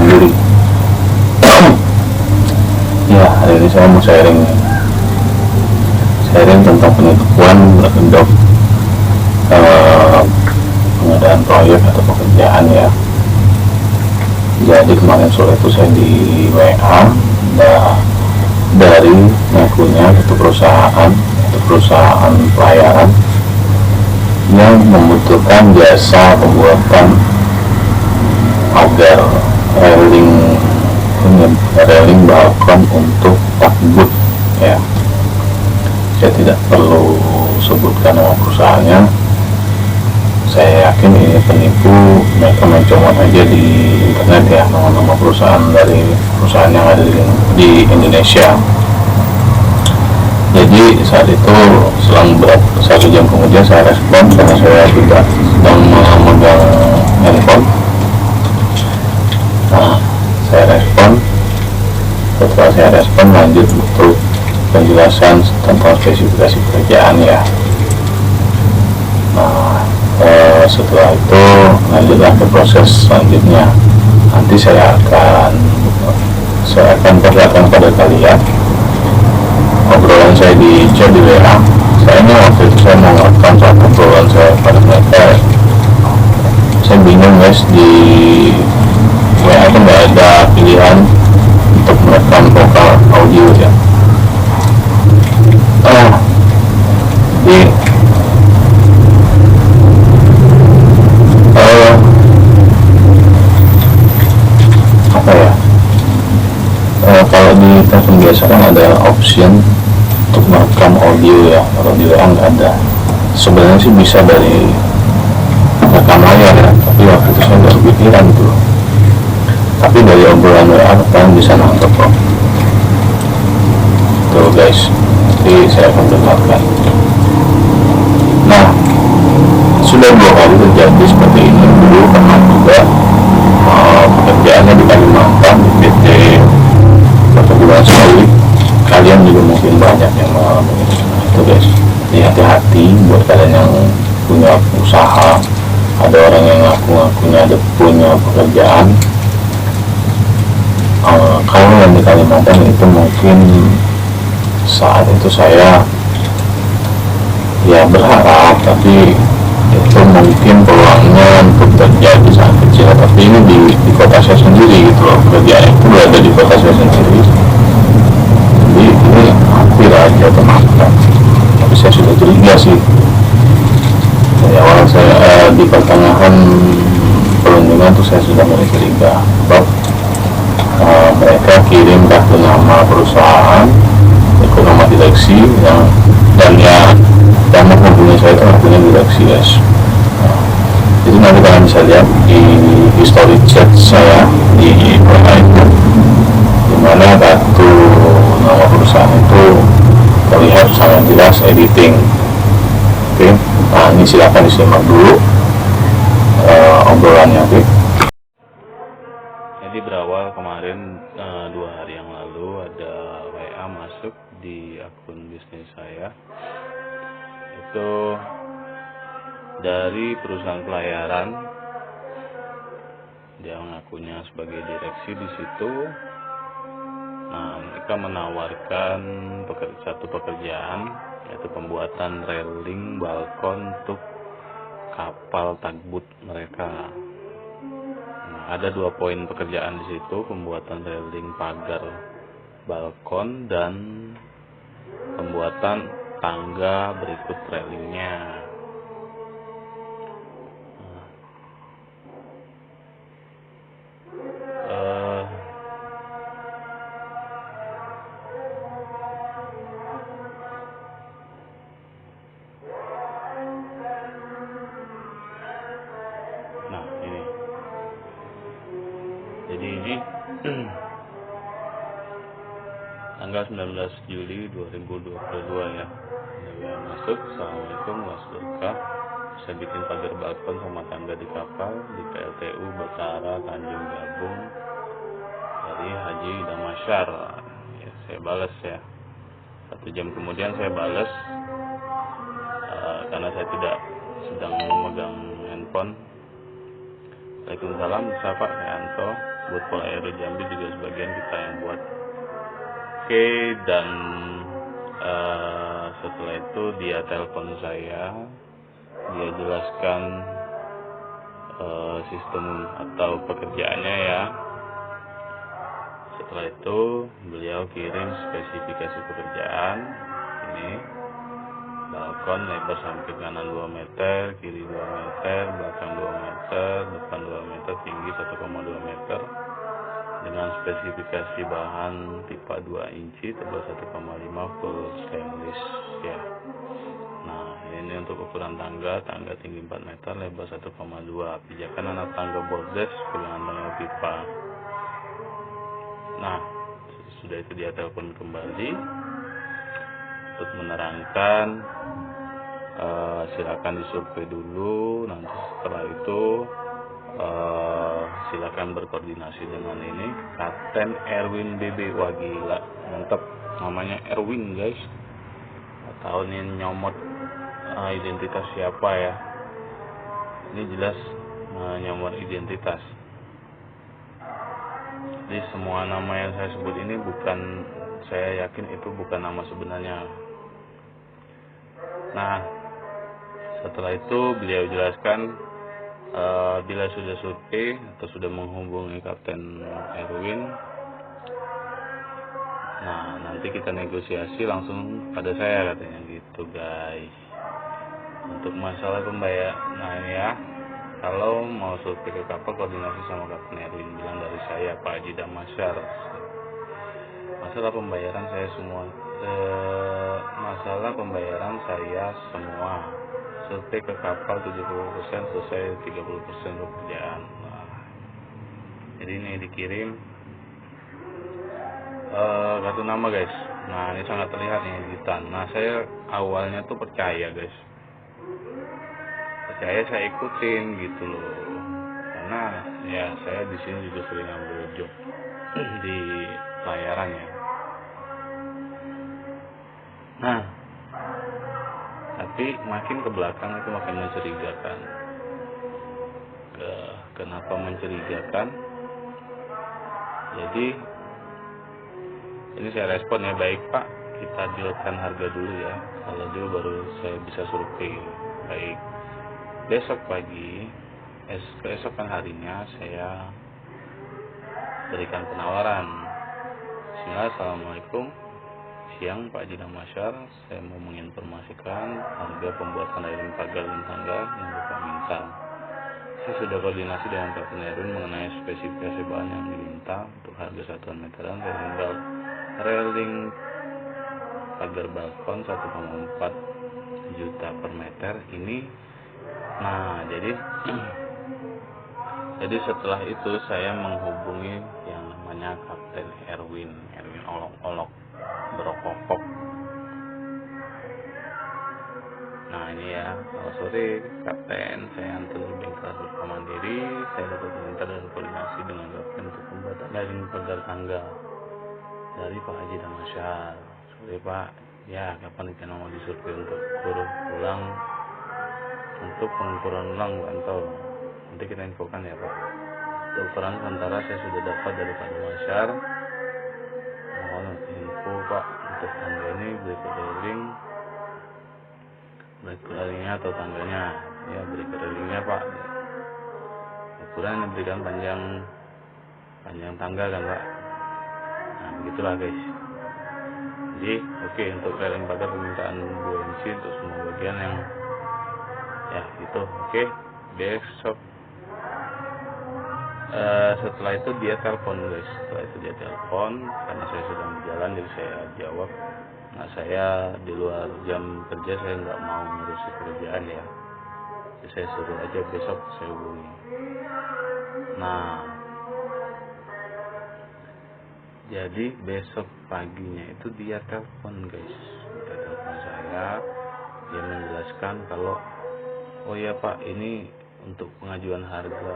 sendiri. Ya, hari ini saya mau sharing tentang penipuan berkedok pengadaan proyek atau pekerjaan ya. Jadi kemarin sore itu saya di WA dari ngakunya satu perusahaan pelayaran yang membutuhkan jasa pembuatan pagar railing balkon untuk takbut ya. Saya tidak perlu sebutkan nama perusahaannya. Saya yakin ini penipu, mereka mencomot aja di internet ya nama-nama perusahaan yang ada di Indonesia. Jadi saat itu selang 1 jam kemudian saya respon karena saya juga sedang memegang handphone. Nah, setelah saya respon lanjut untuk penjelasan tentang spesifikasi pekerjaan ya. Nah, setelah itu lanjutlah ke proses selanjutnya. Nanti saya akan perlihatkan pada kalian obrolan saya di chat di WA. Waktu itu saya mau merekam saat obrolan saya pada mereka. Saya bingung guys, di WA itu nggak ada pilihan untuk merekam vokal audio ya. Jadi apa ya, kalau di telepon biasa kan ada option untuk merekam audio ya. Kalau di WA nggak ada. Sebenarnya sih bisa dari rekam layar ya, tapi waktu itu saya nggak kepikiran gitu. Tapi dari obrolan WA kalian bisa nangkep kok. Tuh guys, jadi saya akan dengarkan. Nah, sudah 2 kali terjadi seperti ini. Dulu pernah juga pekerjaannya di Kalimantan, di PT 1 bulan sekali. Kalian juga mungkin banyak yang mengalami itu guys. Jadi hati-hati buat kalian yang punya usaha. Ada orang yang ngaku-ngakunya ada punya pekerjaan. Kalau yang di Kalimantan itu mungkin saat itu saya ya berharap, tapi itu mungkin peluangnya untuk terjadi sangat kecil. Tapi ini di kota saya sendiri gitu loh, pekerjaan itu berada di kota saya sendiri. Jadi ini hampir aja teman-teman. Tapi saya sudah curiga sih dari awal. Saya di pertengahan perundingan tuh saya sudah mulai curiga. Mereka kirim kartu nama perusahaan, kartu nama direksi dan menghubungi saya itu kartunya direksi guys. Itu nanti kalian bisa lihat di history chat saya di WA itu, dimana kartu nama perusahaan itu terlihat sangat jelas editing. Oke, nah ini silakan disimak dulu obrolannya. Oke. Jadi berawal kemarin 2 hari yang lalu ada WA masuk di akun bisnis saya. Itu dari perusahaan pelayaran. Dia mengakunya sebagai direksi di situ. Nah, mereka menawarkan satu pekerjaan, yaitu pembuatan railing balkon untuk kapal tugboat mereka. Ada 2 poin pekerjaan di situ, pembuatan railing pagar balkon dan pembuatan tangga berikut railingnya. Nah ini, jadi ini tanggal 19 Juli 2022 ya. Ada masuk, Assalamualaikum Mas Berkah, saya bikin pagar balkon sama tangga di kapal di PLTU Betara Tanjung Gabung dari Haji Damasyar. Ya, saya balas ya. 1 jam kemudian saya balas karena saya tidak sedang memegang handphone. Waalaikumsalam, saya Pak Yanto. buat Pola Aero Jambi juga sebagian kita yang buat. Oke, dan setelah itu dia telepon saya, dia jelaskan sistem atau pekerjaannya ya. Setelah itu beliau kirim spesifikasi pekerjaan. Ini balkon lebar samping kanan 2 meter, kiri 2 meter, belakang 2 meter, depan 2 meter, tinggi 1,2 meter dengan spesifikasi bahan pipa 2 inci, tebal 1,5, full stainless ya. Nah, ini untuk ukuran tangga tinggi 4 meter, lebar 1,2, pijakan anak tangga bordes, pegangan tangga pipa. Nah, sudah itu dia telepon kembali untuk menerangkan, silakan disurvei dulu, nanti setelah itu silakan berkoordinasi dengan ini Kapten Erwin BB. Wah gila, mantap, namanya Erwin guys. Tahu nih nyomot identitas siapa ya, ini jelas nyomot identitas. Jadi semua nama yang saya sebut ini bukan, saya yakin itu bukan nama sebenarnya. Nah, setelah itu beliau jelaskan, bila sudah survei atau sudah menghubungi Kapten Erwin, nah nanti kita negosiasi langsung pada saya, katanya gitu guys. Untuk masalah pembayar, nah ini ya, kalau mau survei ke kapal koordinasi sama Kapten Erwin, bilang dari saya Pak Haji Damasyar. Masalah pembayaran saya semua, survei ke kapal 70%, selesai 30% pekerjaan. Nah, jadi ini dikirim kartu nama guys. Nah, ini sangat terlihat nih editan. Nah, saya awalnya tuh percaya guys, saya ikutin gitu loh, karena ya saya di sini juga sering ambil job di layaran ya. Nah, tapi makin ke belakang itu makin mencurigakan. Kenapa mencurigakan? Jadi ini saya respon ya, baik Pak, kita dealkan harga dulu ya, kalau dulu baru saya bisa survei. Baik, besok pagi, keesokan harinya saya berikan penawaran. Bismillah, assalamualaikum, siang Pak Haji Damasyar, saya mau menginformasikan harga pembuatan railing pagar dan tangga yang Bapak minta. Saya sudah koordinasi dengan Kapten Erwin mengenai spesifikasi bahan yang diminta untuk harga satuan meteran railing pagar balkon 1,4 juta per meter ini. Nah, jadi setelah itu saya menghubungi yang namanya Kapten Erwin olok-olok berokok. Nah ini ya, sore Kapten, saya antar di bengkel Surpa Mandiri. Saya dapat perintah dan koordinasi dengan Kapten untuk pembuatan railing pagar tangga dari Pak Haji Damasyar. Sore Pak, ya kapan kita mau disurvei untuk pengukuran ulang pantau? Nanti kita infokan ya Pak. Untuk ukuran sementara saya sudah dapat dari Pak Damasyar. Mohon info Pak untuk tangga ini, berikut railingnya atau tangganya. Ya, berikut railingnya Pak. Ukuran diberikan panjang tangga kan Pak. Nah begitulah guys. Jadi oke, untuk railing pagar permintaan 2 inci untuk semua bagian yang ya gitu. Oke, besok setelah itu dia telepon guys. Karena saya sedang berjalan jadi saya jawab. Nah, saya di luar jam kerja, saya nggak mau ngurusi pekerjaan ya, jadi saya suruh aja besok saya hubungi. Nah, jadi besok paginya itu dia telepon guys, saya, dia menjelaskan kalau oh ya Pak, ini untuk pengajuan harga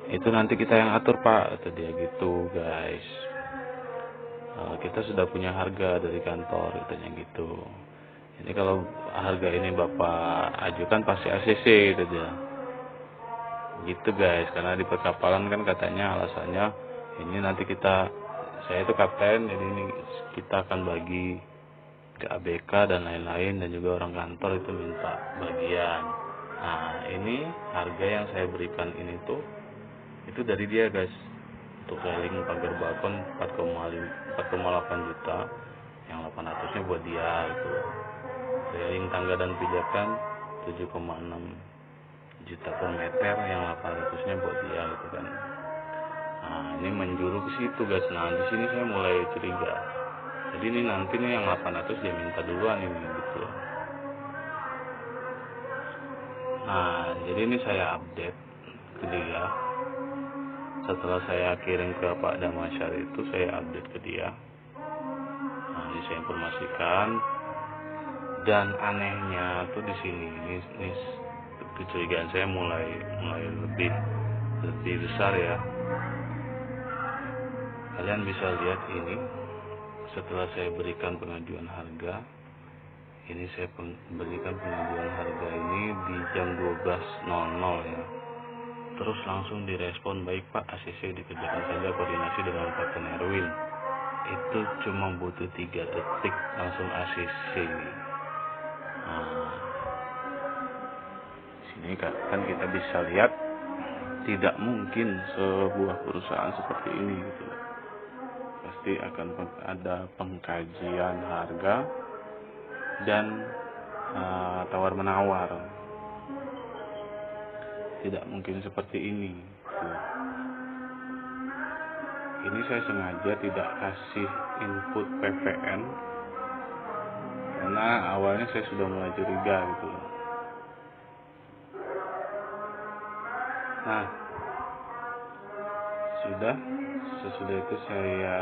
itu nanti kita yang atur Pak, kata dia gitu guys. Kita sudah punya harga dari kantor, katanya gitu. Ini kalau harga ini Bapak ajukan pasti ACC, gitu dia. gitu guys. Karena di perkapalan kan katanya alasannya ini nanti saya itu kapten, jadi ini kita akan bagi ke ABK dan lain-lain, dan juga orang kantor itu minta bagian. Nah ini harga yang saya berikan ini tuh itu dari dia guys. Untuk railing pagar balkon 4,8 juta, yang 800 nya buat dia gitu. Railing tangga dan pijakan 7,6 juta per meter, yang 800 nya buat dia gitu kan. Nah ini menjuru ke situ guys. Nah di sini saya mulai curiga. Jadi ini nanti nih yang 800 dia minta duluan ini gitu loh. Nah jadi ini saya update ke dia. Setelah saya kirim ke Pak Damasyar itu, saya update ke dia. Nah ini saya informasikan. Dan anehnya tuh di sini ini kecurigaan saya mulai lebih besar ya. Kalian bisa lihat ini, setelah saya berikan pengajuan harga, ini saya berikan pengajuan harga ini di jam 12.00 ya. Terus langsung direspon, baik Pak, ACC dikerjakan saja, koordinasi dengan Kapten Erwin. Itu cuma butuh 3 detik langsung ACC. Nah, sini kan kita bisa lihat tidak mungkin sebuah perusahaan seperti ini gitu. Pasti akan ada pengkajian harga dan tawar menawar. Tidak mungkin seperti ini. Ini saya sengaja tidak kasih input PPN karena awalnya saya sudah mulai curiga gitu. Nah, sesudah itu saya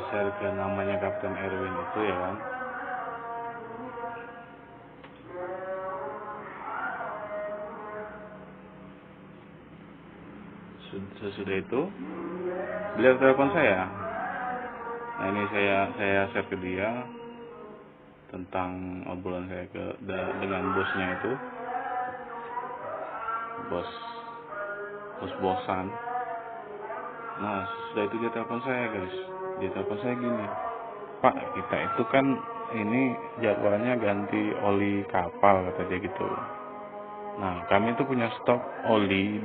share ke namanya Kapten Erwin itu ya kan. Sesudah itu beliau telepon saya. Nah ini saya share ke dia tentang obrolan saya dengan bosnya itu, bos-bosan. Nah sesudah itu dia telepon saya guys. Dia telepon saya gini, Pak, kita itu kan ini jadwalnya ganti oli kapal, kata dia gitu. Nah kami itu punya stok oli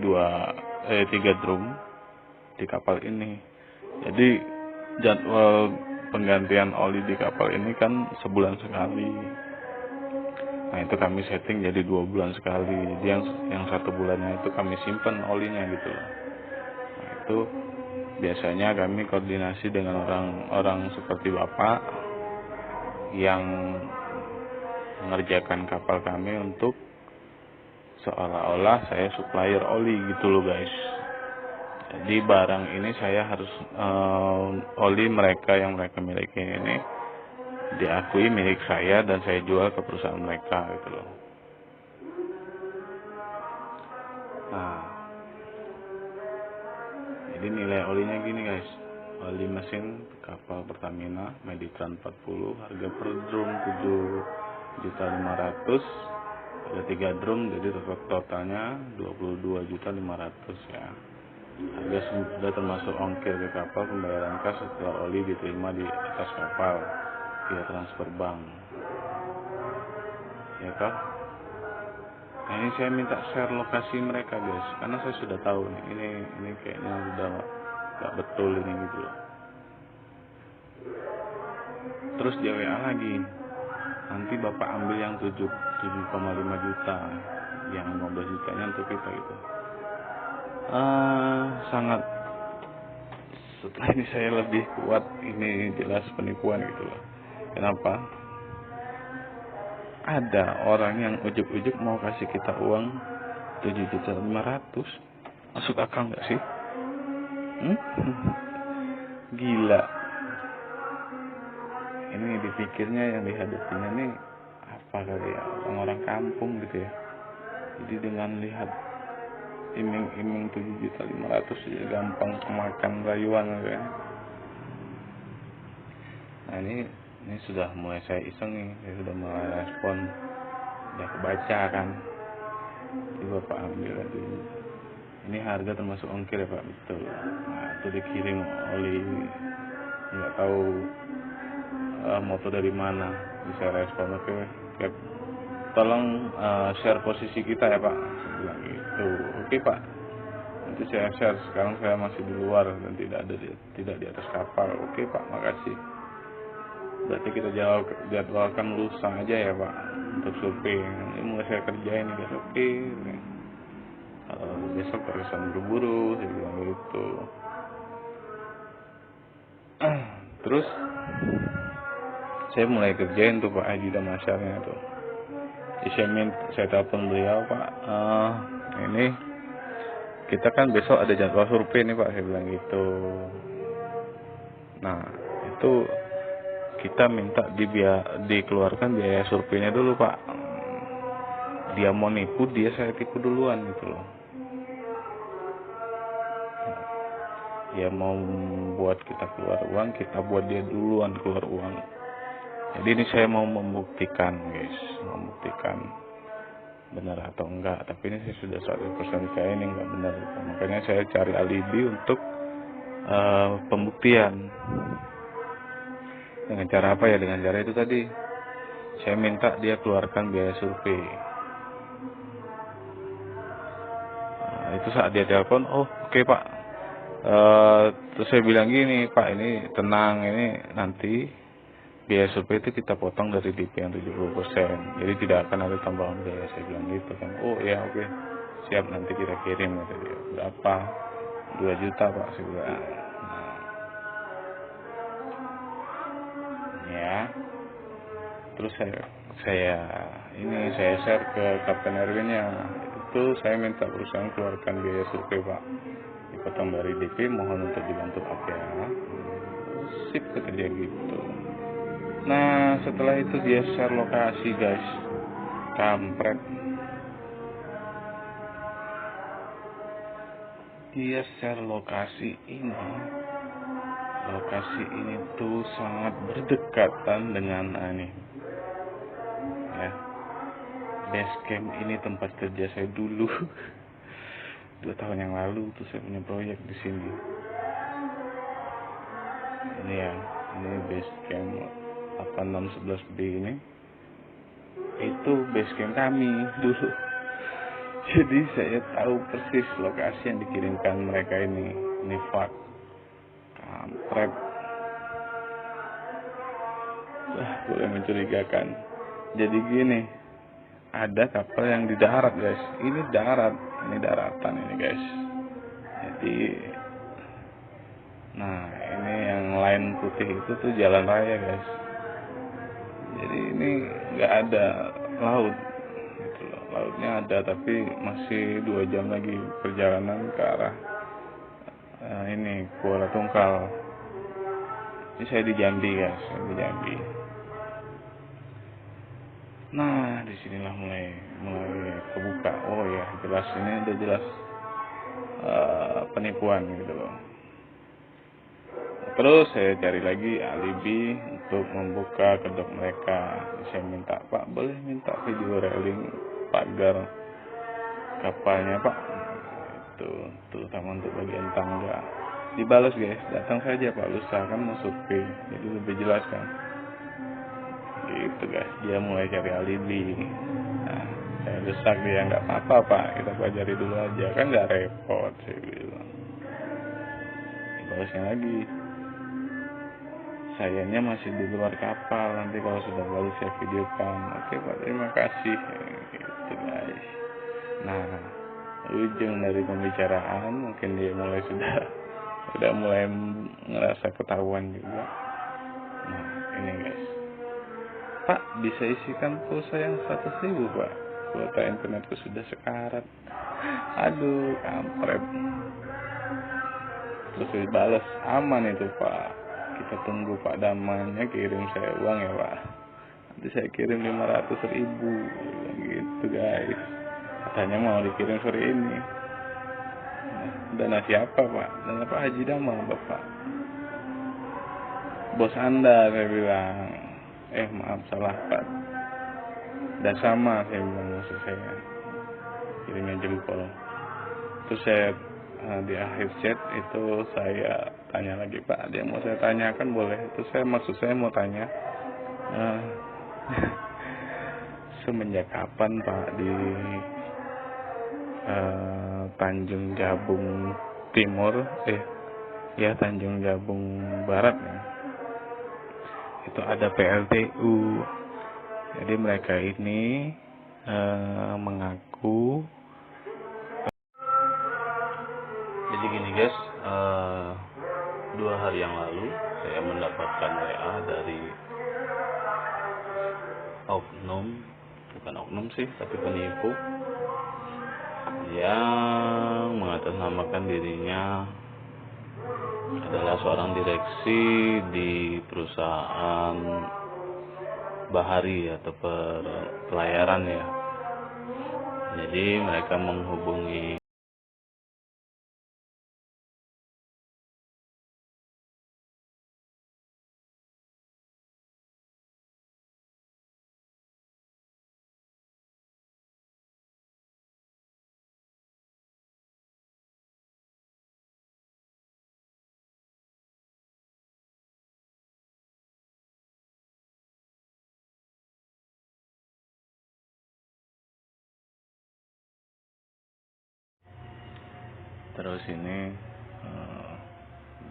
3 drum di kapal ini. Jadi jadwal penggantian oli di kapal ini kan sebulan sekali. Nah itu kami setting jadi 2 bulan sekali. Jadi yang 1 bulannya itu kami simpan olinya gitu. Nah itu biasanya kami koordinasi dengan orang seperti Bapak yang mengerjakan kapal kami untuk seolah-olah saya supplier oli gitu loh guys. Jadi barang ini saya harus oli yang mereka miliki ini diakui milik saya dan saya jual ke perusahaan mereka gitu loh. Nah, jadi nilai olinya gini guys. Oli mesin kapal Pertamina Meditran 40, harga per drum 7.500.000, ada 3 drum, jadi totalnya 22.500.000 ya. Harga sudah termasuk ongkir ke kapal, pembayaran kas setelah oli diterima di atas kapal via transfer bank. Ya kah? Nah, ini saya minta share lokasi mereka guys, karena saya sudah tahu nih, ini kayaknya udah gak betul ini gitu loh. Terus dia WA lagi, nanti Bapak ambil yang 7,5 juta, yang 15 jutanya untuk kita gitu. Sangat, setelah ini saya lebih kuat, ini jelas penipuan gitu loh. Kenapa? Ada orang yang ujuk-ujuk mau kasih kita uang 7.500.000. Masuk akal nggak sih? Gila. Ini dipikirnya yang dihadapinya nih apa kali ya, orang-orang kampung gitu ya. Jadi dengan lihat iming-iming 7.500.000 ya gampang kemakan rayuan kan. Nah ini sudah mulai saya iseng nih, saya sudah mulai respon udah kebaca kan. Jadi Bapak ambil tadi. Ini harga termasuk ongkir ya Pak, betul. Nah itu dikirim oleh nggak tahu motor dari mana. Bisa respon, oke Cap, tolong share posisi kita ya Pak, saya bilang gitu. Oke Pak, nanti saya share. Sekarang saya masih di luar dan tidak di atas kapal. Oke Pak, makasih. Berarti kita jadwalkan lusa aja ya Pak untuk survei. Ini mulai saya kerjain nih besok. Besok terkesan buru-buru, saya bilang gitu. Terus saya mulai kerjain tuh Pak Haji Damasyarnya tuh. Saya telepon beliau, Pak, ini kita kan besok ada jadwal survei nih Pak, saya bilang gitu. Nah itu kita minta dikeluarkan biaya surveinya dulu Pak. Dia mau nipu, saya tipu duluan gitu loh. Dia mau buat kita keluar uang, kita buat dia duluan keluar uang. Jadi ini saya mau membuktikan guys, benar atau enggak. Tapi ini saya sudah 100% saya ini enggak benar. Makanya saya cari alibi untuk pembuktian. Dengan cara apa ya? Dengan cara itu tadi, saya minta dia keluarkan biaya survei. Nah, itu saat dia telepon, oh oke Pak. Terus saya bilang gini, Pak ini tenang, ini nanti biaya survei itu kita potong dari DP yang 70%. Jadi tidak akan ada tambahan biaya, saya bilang gitu kan. Oh ya oke, siap, nanti kita kirim kata dia. Berapa? 2 juta Pak, saya bilang. Nah, ya. Terus saya share ke Kapten Erwin-nya. Itu saya minta perusahaan keluarkan biaya survei Pak, dipotong dari DP, mohon untuk dibantu APA. Sip kata dia gitu. Nah setelah itu dia share lokasi guys, kampret. Dia share lokasi ini tuh sangat berdekatan dengan ini ya, base camp ini tempat kerja saya dulu. 2 tahun yang lalu tuh saya punya proyek di sini. Ini ya, ini base camp 8611B ini. Itu base camp kami dulu. Jadi saya tahu persis lokasi yang dikirimkan mereka ini. Ini fak kampret. Boleh mencurigakan. Jadi gini, ada kapal yang di darat guys. Ini daratan ini guys. Jadi nah ini yang lain putih itu tuh jalan raya guys. Jadi ini nggak ada laut gitu loh. Lautnya ada tapi masih 2 jam lagi perjalanan ke arah ini Kuala Tungkal. Ini saya di Jambi guys, Nah disinilah mulai kebuka. Oh ya jelas, ini udah jelas penipuan gitu loh. Terus saya cari lagi alibi untuk membuka kedok mereka. Saya minta, Pak boleh minta video railing pagar kapalnya Pak, itu terutama untuk bagian tangga. Dibalas guys, datang saja Pak lusa, kan mau survei, jadi lebih jelas kan gitu guys. Dia mulai cari alibi. Nah saya desak dia, nggak apa-apa Pak, kita pelajari dulu aja, kan nggak repot, saya bilang. Dibalasnya lagi, sayanya masih di luar kapal, nanti kalau sudah balik saya videokan. Oke Pak, terima kasih gitu guys. Nah ujung dari pembicaraan mungkin dia sudah mulai ngerasa ketahuan juga. Nah ini guys, Pak bisa isikan pulsa yang 100.000 Pak, kuota internetku sudah sekarat. Aduh kampret. Terus dibalas, aman itu Pak, kita tunggu Pak Damanya kirim saya uang ya Pak, nanti saya kirim 500.000 gitu guys. Katanya mau dikirim sore ini. Dana siapa Pak? Dana Pak Haji Damal Bapak, bos Anda, saya bilang. Maaf salah Pak. udah sama saya bilang, maksud saya kirimnya jempol. Terus saya di akhir chat itu saya tanya lagi, Pak, ada yang mau saya tanyakan boleh? Terus maksud saya mau tanya, eh, semenjak kapan Pak di Tanjung Jabung Timur, Tanjung Jabung Barat ya, itu ada PLTU. Jadi mereka ini mengaku. Jadi gini guys, 2 hari yang lalu saya mendapatkan WA dari bukan oknum sih, tapi penipu yang mengatasnamakan dirinya adalah seorang direksi di perusahaan bahari atau pelayaran ya. Jadi mereka menghubungi terus ini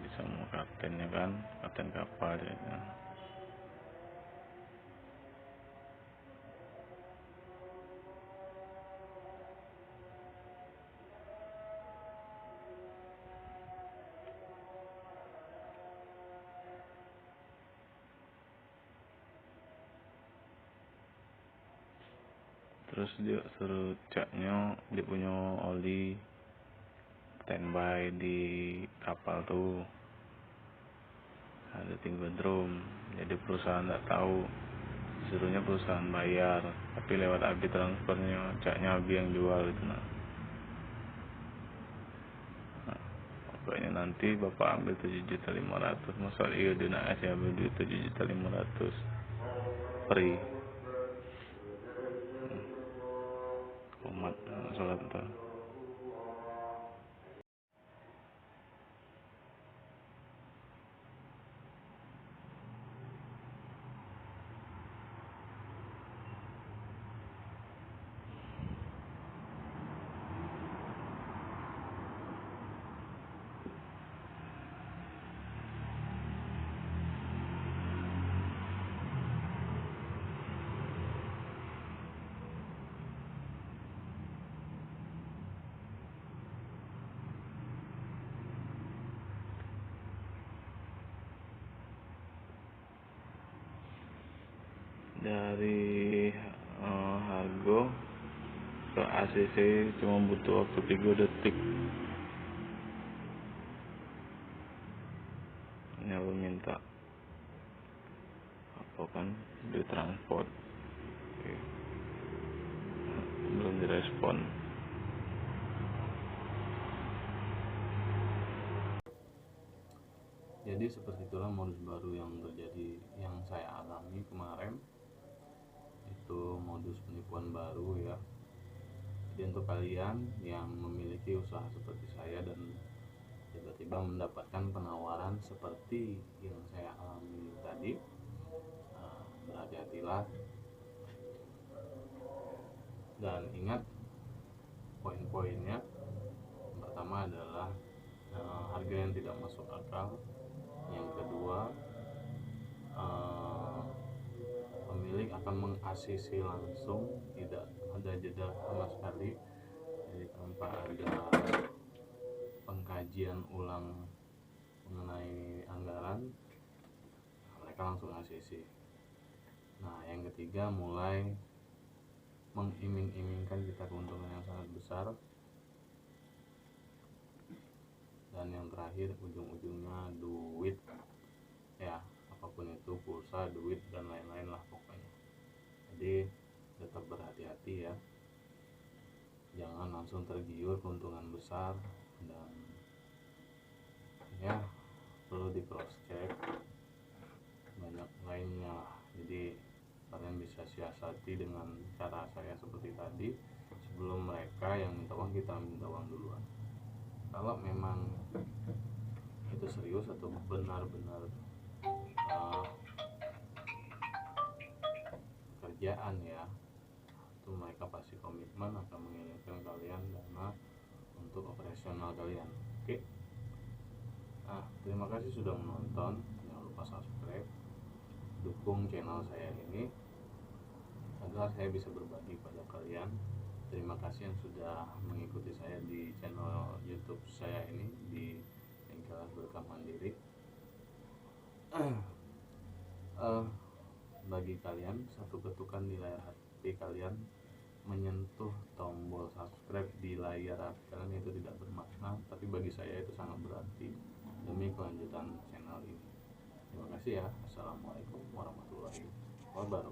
bisa mau kaptennya kan, kapten kapal ya. Terus dia suruh caknya dia punya oli standby di kapal tuh, ada tinggal drum. Jadi perusahaan nggak tahu, suruhnya perusahaan bayar, tapi lewat Abi transfernya, caknya Abi yang jual itu. Nah, pokoknya nanti bapak ambil 7.500.000, masa iya dia nak kasih ambil duit 7.500.000 free. Komat sholat ntar. Dari Hargo ke ACC cuma butuh waktu 3 detik. Ini aku minta apa kan, di transport. Oke. Belum direspon. Jadi seperti itulah modus baru yang terjadi, yang saya alami kemarin. Itu modus penipuan baru ya. Jadi untuk kalian yang memiliki usaha seperti saya dan tiba-tiba mendapatkan penawaran seperti yang saya alami tadi, berhati-hatilah dan ingat poin-poinnya. Pertama adalah harga yang tidak masuk akal. Yang kedua, pemilik akan meng-ACC langsung, tidak ada jeda sama sekali, jadi tanpa ada pengkajian ulang mengenai anggaran, mereka langsung ACC. Nah, yang ketiga, mulai mengiming-imingkan kita keuntungan yang sangat besar. Dan yang terakhir, ujung-ujungnya duit ya, apapun itu, pulsa, duit dan lain-lain lah pokoknya. Jadi tetap berhati-hati ya, jangan langsung tergiur keuntungan besar, dan ya perlu di cross check banyak lainnya lah. Jadi kalian bisa bisa siasati dengan cara saya seperti tadi. Sebelum mereka yang minta uang, kita minta uang duluan. Kalau memang itu serius atau benar-benar kerjaan ya, itu mereka pasti komitmen akan mengirimkan kalian dana untuk operasional kalian. Oke. Nah, terima kasih sudah menonton. Jangan lupa subscribe, dukung channel saya ini agar saya bisa berbagi pada kalian. Terima kasih yang sudah mengikuti saya di channel YouTube saya ini di Lingkaran Berkah Mandiri. Bagi kalian, satu ketukan di layar HP kalian menyentuh tombol subscribe di layar HP kalian itu tidak bermakna, tapi bagi saya itu sangat berarti demi kelanjutan channel ini. Terima kasih ya. Assalamualaikum warahmatullahi wabarakatuh.